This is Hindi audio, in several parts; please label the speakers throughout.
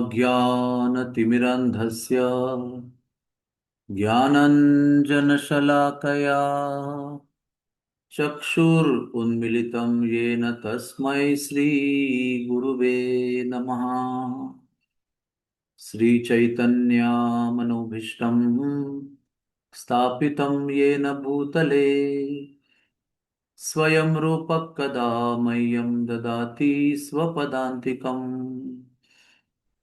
Speaker 1: अज्ञानतिमिरन्धस्य ज्ञानञ्जनशलाकया चक्षुरुन्मिलितं येन तस्मै श्रीगुरुवे नमः। श्रीचैतन्यमनोभीष्टं स्थापितं येन भूतले स्वयं रूपः कदा मह्यं ददाति स्वपदान्तिकम्।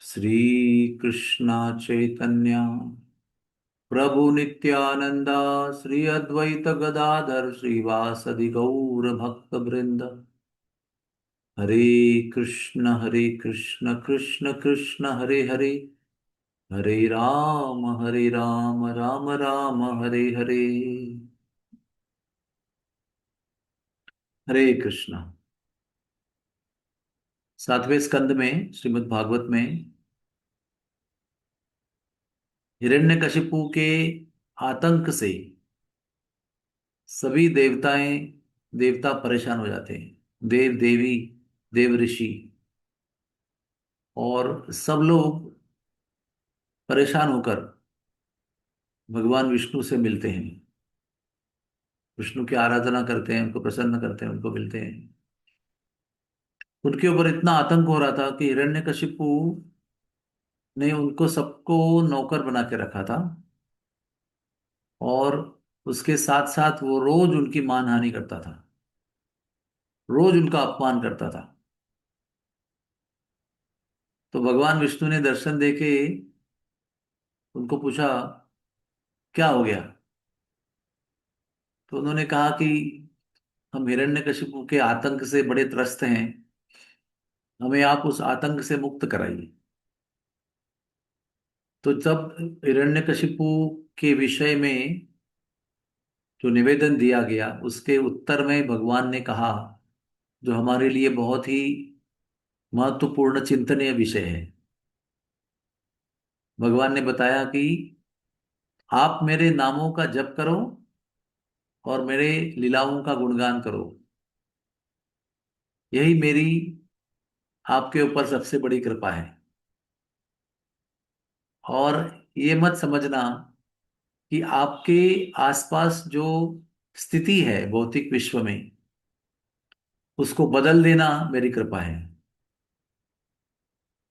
Speaker 1: श्रीकृष्ण चैतन्य प्रभु नित्यानंद श्री अद्वैत गदाधर श्रीवासदि गौर भक्त वृंद। हरे कृष्ण कृष्ण कृष्ण हरे हरे, हरे राम राम राम हरे हरे। हरे कृष्ण। सातवें स्कंद में श्रीमद् भागवत में हिरण्यकशिपु के आतंक से सभी देवता परेशान हो जाते हैं। देव देवी, देव ऋषि और सब लोग परेशान होकर भगवान विष्णु से मिलते हैं। विष्णु की आराधना करते हैं, उनको प्रसन्न करते हैं, उनको मिलते हैं। उनके ऊपर इतना आतंक हो रहा था कि हिरण्यकशिपु ने उनको सबको नौकर बना के रखा था और उसके साथ साथ वो रोज उनकी मानहानि करता था, रोज उनका अपमान करता था। तो भगवान विष्णु ने दर्शन देके उनको पूछा, क्या हो गया? तो उन्होंने कहा कि हम हिरण्यकशिपु के आतंक से बड़े त्रस्त हैं, हमें आप उस आतंक से मुक्त कराइए। तो जब हिरण्यकशिपु के विषय में जो निवेदन दिया गया उसके उत्तर में भगवान ने कहा, जो हमारे लिए बहुत ही महत्वपूर्ण चिंतनीय विषय है। भगवान ने बताया कि आप मेरे नामों का जप करो और मेरे लीलाओं का गुणगान करो, यही मेरी आपके ऊपर सबसे बड़ी कृपा है। और ये मत समझना कि आपके आसपास जो स्थिति है भौतिक विश्व में, उसको बदल देना मेरी कृपा है।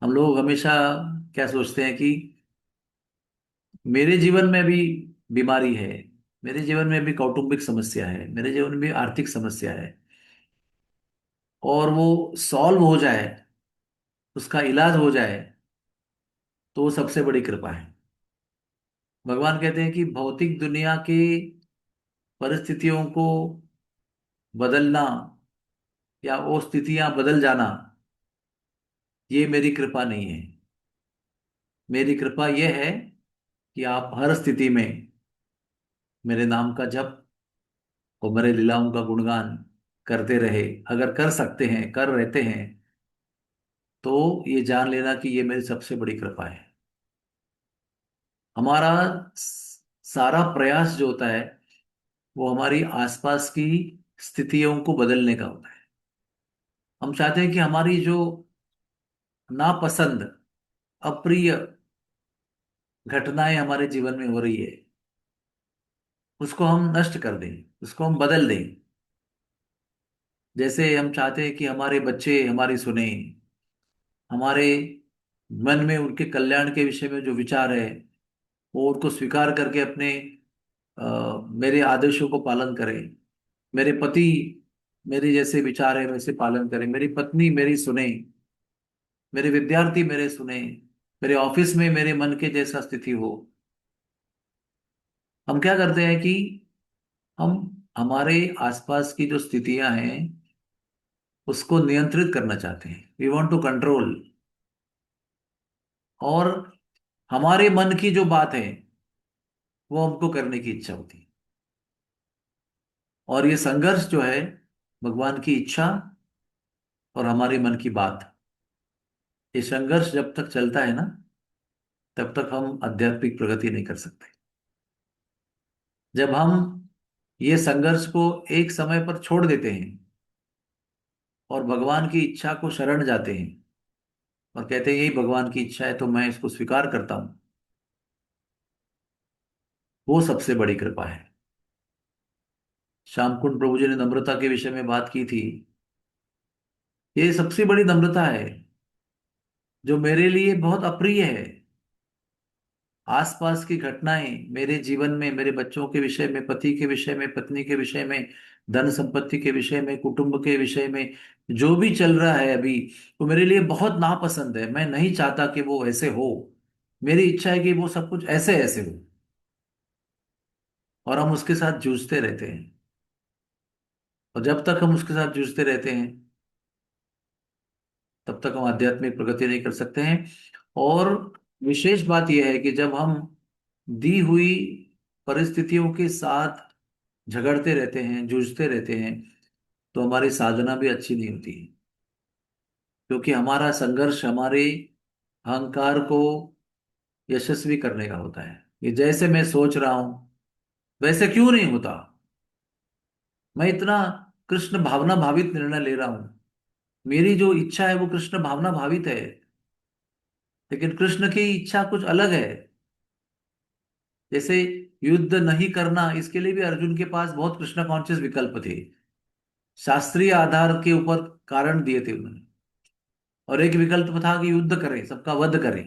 Speaker 1: हम लोग हमेशा क्या सोचते हैं कि मेरे जीवन में भी बीमारी है, मेरे जीवन में भी कौटुंबिक समस्या है, मेरे जीवन में भी आर्थिक समस्या है, और वो सॉल्व हो जाए, उसका इलाज हो जाए, तो वो सबसे बड़ी कृपा है। भगवान कहते हैं कि भौतिक दुनिया के परिस्थितियों को बदलना या वो स्थितियां बदल जाना, ये मेरी कृपा नहीं है। मेरी कृपा यह है कि आप हर स्थिति में मेरे नाम का जप और मेरे लीलाओं का गुणगान करते रहे। अगर कर सकते हैं, कर रहते हैं, तो ये जान लेना कि ये मेरी सबसे बड़ी कृपा है। हमारा सारा प्रयास जो होता है वो हमारी आसपास की स्थितियों को बदलने का होता है। हम चाहते हैं कि हमारी जो नापसंद, अप्रिय घटनाएं हमारे जीवन में हो रही है, उसको हम नष्ट कर दें, उसको हम बदल दें। जैसे हम चाहते हैं कि हमारे बच्चे हमारी सुने, हमारे मन में उनके कल्याण के विषय में जो विचार है वो उनको स्वीकार करके अपने मेरे आदेशों को पालन करें। मेरे पति मेरे जैसे विचार है वैसे पालन करें, मेरी पत्नी मेरी सुने, मेरे विद्यार्थी मेरे सुने, मेरे ऑफिस में मेरे मन के जैसा स्थिति हो। हम क्या करते हैं कि हम हमारे आसपास की जो स्थितियां हैं उसको नियंत्रित करना चाहते हैं, वी वांट टू कंट्रोल। और हमारे मन की जो बात है वो हमको करने की इच्छा होती है। और ये संघर्ष जो है भगवान की इच्छा और हमारे मन की बात, ये संघर्ष जब तक चलता है ना, तब तक हम आध्यात्मिक प्रगति नहीं कर सकते। जब हम ये संघर्ष को एक समय पर छोड़ देते हैं और भगवान की इच्छा को शरण जाते हैं, और कहते हैं यही भगवान की इच्छा है तो मैं इसको स्वीकार करता हूं, वो सबसे बड़ी कृपा है। श्यामकुंड प्रभु जी ने नम्रता के विषय में बात की थी। ये सबसे बड़ी नम्रता है जो मेरे लिए बहुत अप्रिय है। आसपास की घटनाएं मेरे जीवन में, मेरे बच्चों के विषय में, पति के विषय में, पत्नी के विषय में, धन संपत्ति के विषय में, कुटुंब के विषय में, जो भी चल रहा है अभी, वो मेरे लिए बहुत नापसंद है। मैं नहीं चाहता कि वो ऐसे हो। मेरी इच्छा है कि वो सब कुछ ऐसे ऐसे हो। और हम उसके साथ जूझते रहते हैं। और जब तक हम उसके साथ जूझते रहते हैं तब तक हम आध्यात्मिक प्रगति नहीं कर सकते हैं। और विशेष बात यह है कि जब हम दी हुई परिस्थितियों के साथ झगड़ते रहते हैं, जूझते रहते हैं, तो हमारी साधना भी अच्छी नहीं होती है। क्योंकि हमारा संघर्ष हमारे अहंकार को यशस्वी करने का होता है। कि जैसे मैं सोच रहा हूं वैसे क्यों नहीं होता। मैं इतना कृष्ण भावना भावित निर्णय ले रहा हूं, मेरी जो इच्छा है वो कृष्ण भावना भावित है, लेकिन कृष्ण की इच्छा कुछ अलग है। जैसे युद्ध नहीं करना, इसके लिए भी अर्जुन के पास बहुत कृष्ण कॉन्शियस विकल्प थे। शास्त्रीय आधार के ऊपर कारण दिए थे उन्होंने। और एक विकल्प था कि युद्ध करें, सबका वध करें।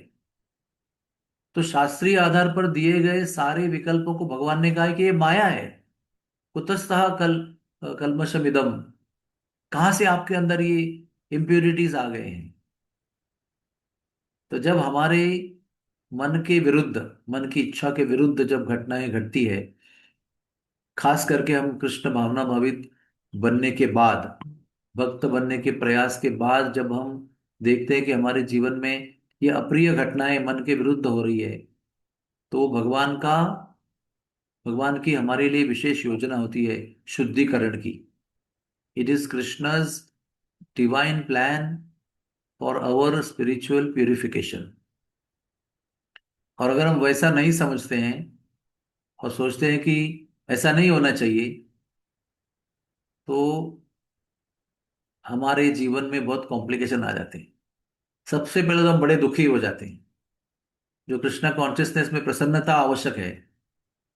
Speaker 1: तो शास्त्रीय आधार पर दिए गए सारे विकल्पों को भगवान ने कहा कि ये माया है। कुतस्तः कल्मषमिदम, कहां से आपके अंदर ये इम्प्योरिटीज आ गए हैं। तो जब हमारे मन के विरुद्ध, मन की इच्छा के विरुद्ध जब घटनाएं घटती है, खास करके हम कृष्ण भावना भावित बनने के बाद, भक्त बनने के प्रयास के बाद, जब हम देखते हैं कि हमारे जीवन में ये अप्रिय घटनाएं मन के विरुद्ध हो रही है, तो भगवान की हमारे लिए विशेष योजना होती है शुद्धिकरण की। It is Krishna's divine plan for our spiritual purification. और अगर हम वैसा नहीं समझते हैं और सोचते हैं कि ऐसा नहीं होना चाहिए, तो हमारे जीवन में बहुत कॉम्प्लिकेशन आ जाते हैं। सबसे पहले तो हम बड़े दुखी हो जाते हैं। जो कृष्णा कॉन्शियसनेस में प्रसन्नता आवश्यक है,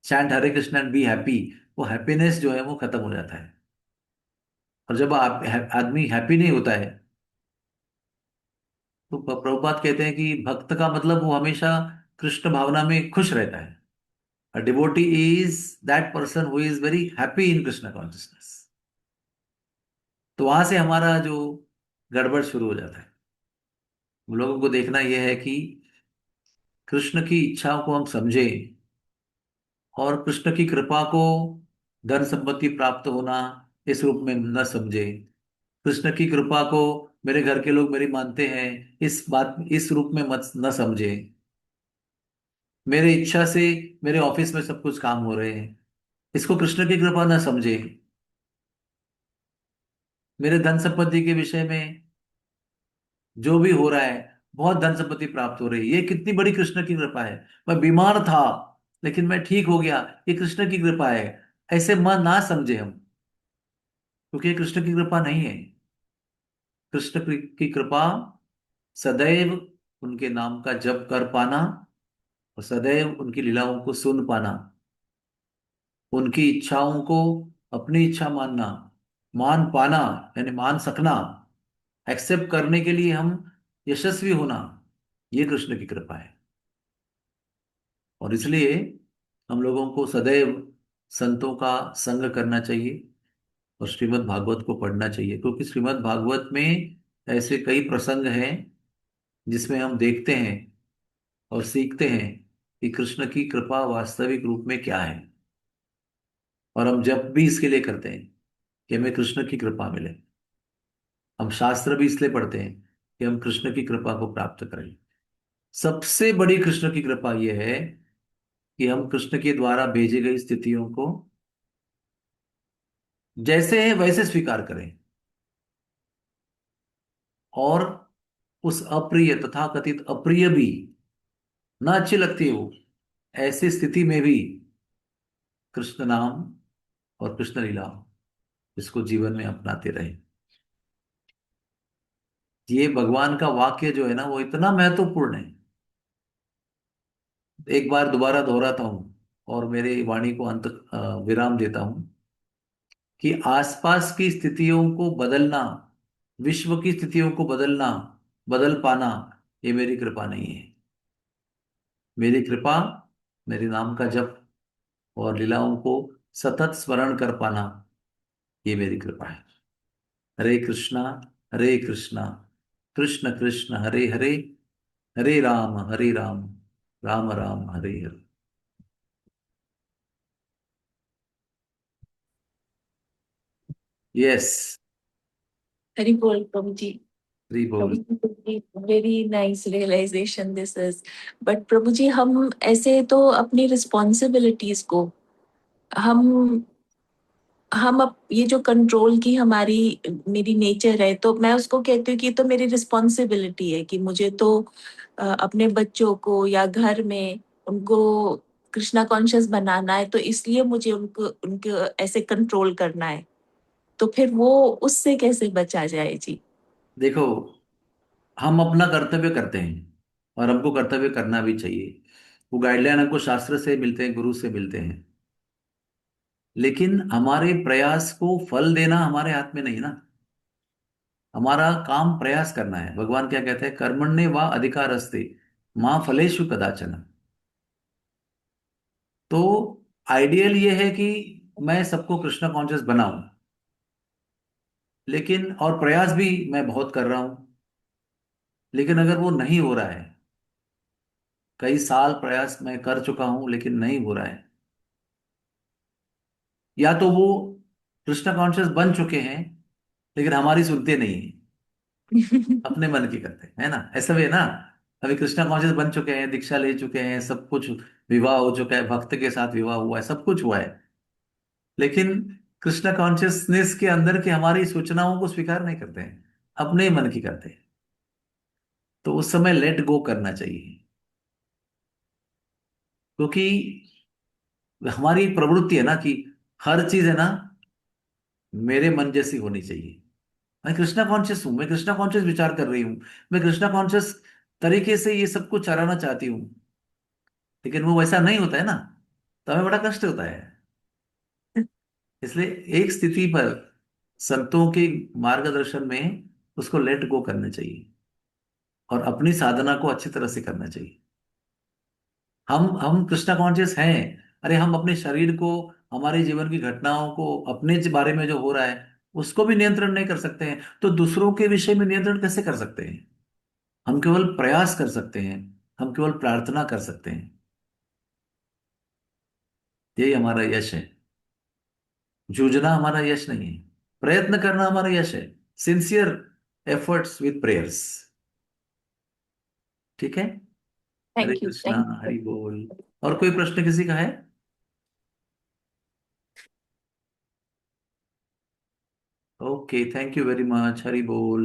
Speaker 1: chant Hare Krishna and be happy, वो हैप्पीनेस जो है वो खत्म हो जाता है। और जब आदमी हैप्पी नहीं होता है, तो प्रभुपाद कहते हैं कि भक्त का मतलब वो हमेशा कृष्ण भावना में खुश रहता है। A devotee is that person who is very happy in Krishna consciousness. तो वहां से हमारा जो गड़बड़ शुरू हो जाता है। हम लोगों को देखना यह है कि कृष्ण की इच्छाओं को हम समझें, और कृष्ण की कृपा को धन संपत्ति प्राप्त होना इस रूप में न समझे। कृष्ण की कृपा को मेरे घर के लोग मेरी मानते हैं इस रूप में मत न समझे। मेरे इच्छा से मेरे ऑफिस में सब कुछ काम हो रहे हैं, इसको कृष्ण की कृपा न समझे। मेरे धन संपत्ति के विषय में जो भी हो रहा है, बहुत धन संपत्ति प्राप्त हो रही है, ये कितनी बड़ी कृष्ण की कृपा है। मैं बीमार था लेकिन मैं ठीक हो गया, ये कृष्ण की कृपा है। ऐसे मन ना समझे हम, क्योंकि ये कृष्ण की कृपा नहीं है। कृष्ण की कृपा सदैव उनके नाम का जप कर पाना, और सदैव उनकी लीलाओं को सुन पाना, उनकी इच्छाओं को अपनी इच्छा मानना, मान पाना, यानी मान सकना, एक्सेप्ट करने के लिए हम यशस्वी होना, ये कृष्ण की कृपा है। और इसलिए हम लोगों को सदैव संतों का संग करना चाहिए और श्रीमद् भागवत को पढ़ना चाहिए। क्योंकि श्रीमद् भागवत में ऐसे कई प्रसंग हैं जिसमें हम देखते हैं और सीखते हैं कि कृष्ण की कृपा वास्तविक रूप में क्या है। और हम जब भी इसके लिए करते हैं कि हमें कृष्ण की कृपा मिले। हम शास्त्र भी इसलिए पढ़ते हैं कि हम कृष्ण की कृपा को प्राप्त करें। सबसे बड़ी कृष्ण की कृपा यह है कि हम कृष्ण के द्वारा भेजी गई स्थितियों को जैसे है वैसे स्वीकार करें। और उस अप्रिय, तथा कथित अप्रिय भी, ना अच्छी लगती हो, ऐसी स्थिति में भी कृष्ण नाम और कृष्ण लीला इसको जीवन में अपनाते रहे। ये भगवान का वाक्य जो है ना वो इतना महत्वपूर्ण है। एक बार दोबारा दोहराता हूँ और मेरी वाणी को अंत विराम देता हूँ कि आसपास की स्थितियों को बदलना, विश्व की स्थितियों को बदलना, बदल पाना, ये मेरी कृपा नहीं है। मेरी कृपा मेरे नाम का जप और लीलाओं को सतत स्मरण कर पाना, ये मेरी कृपा है। हरे कृष्णा, हरे कृष्णा, कृष्ण कृष्ण हरे हरे, हरे राम, राम राम हरे हरे। यस।
Speaker 2: हरि बोल प्रभु जी।
Speaker 1: हरि
Speaker 2: प्रभु
Speaker 1: बोल।
Speaker 2: जी, very nice realisation this is. But Prabhu ji, हम ऐसे तो अपनी रिस्पॉन्सिबिलिटीज को, हम ये जो कंट्रोल की हमारी मेरी नेचर है, तो मैं उसको कहती हूँ कि ये तो मेरी रिस्पॉन्सिबिलिटी है कि मुझे तो अपने बच्चों को या घर में उनको कृष्णा कॉन्शियस बनाना है, तो इसलिए मुझे उनको उनको ऐसे कंट्रोल करना है। तो फिर वो उससे कैसे बचा जाए जी?
Speaker 1: देखो, हम अपना कर्तव्य करते हैं और हमको कर्तव्य करना भी चाहिए। वो गाइडलाइन हमको शास्त्र से मिलते हैं, गुरु से मिलते हैं। लेकिन हमारे प्रयास को फल देना हमारे हाथ में नहीं ना। हमारा काम प्रयास करना है। भगवान क्या कहते हैं? कर्मण्ये वा अधिकारस्ते माँ फलेषु कदाचन। तो आइडियल ये है कि मैं सबको कृष्ण कॉन्शियस बनाऊं, लेकिन और प्रयास भी मैं बहुत कर रहा हूं। लेकिन अगर वो नहीं हो रहा है, कई साल प्रयास मैं कर चुका हूं लेकिन नहीं हो रहा है, या तो वो कृष्ण कॉन्शियस बन चुके हैं लेकिन हमारी सुनते नहीं है, अपने मन की करते हैं, है ना? ऐसा भी है ना। अभी कृष्णा कॉन्शियस बन चुके हैं, दीक्षा ले चुके हैं, सब कुछ, विवाह हो चुका है, भक्त के साथ विवाह हुआ है, सब कुछ हुआ है, लेकिन कृष्णा कॉन्शियसनेस के अंदर की हमारी सूचनाओं को स्वीकार नहीं करते हैं, अपने मन की करते हैं। तो उस समय लेट गो करना चाहिए, क्योंकि हमारी प्रवृत्ति है ना कि हर चीज है ना मेरे मन जैसी होनी चाहिए। मैं कृष्णा कॉन्शियस हूं, मैं कृष्णा कॉन्शियस विचार कर रही हूँ, मैं कृष्णा कॉन्शियस तरीके से ये सब कुछ चलाना चाहती हूँ, लेकिन वो वैसा नहीं होता है ना, तो हमें बड़ा कष्ट होता है। इसलिए एक स्थिति पर संतों के मार्गदर्शन में उसको लेट गो करना चाहिए और अपनी साधना को अच्छी तरह से करना चाहिए। हम कृष्णा कॉन्शियस हैं। अरे हम अपने शरीर को, हमारे जीवन की घटनाओं को, अपने बारे में जो हो रहा है उसको भी नियंत्रण नहीं कर सकते हैं, तो दूसरों के विषय में नियंत्रण कैसे कर सकते हैं? हम केवल प्रयास कर सकते हैं, हम केवल प्रार्थना कर सकते हैं। यही हमारा यश है। जूझना हमारा यश नहीं है, प्रयत्न करना हमारा यश है। Sincere efforts with prayers. ठीक है। Hare
Speaker 2: thank you,
Speaker 1: Krishna,
Speaker 2: thank you.
Speaker 1: Hari बोल। और कोई प्रश्न किसी का है? Okay, thank you very much. Hari बोल।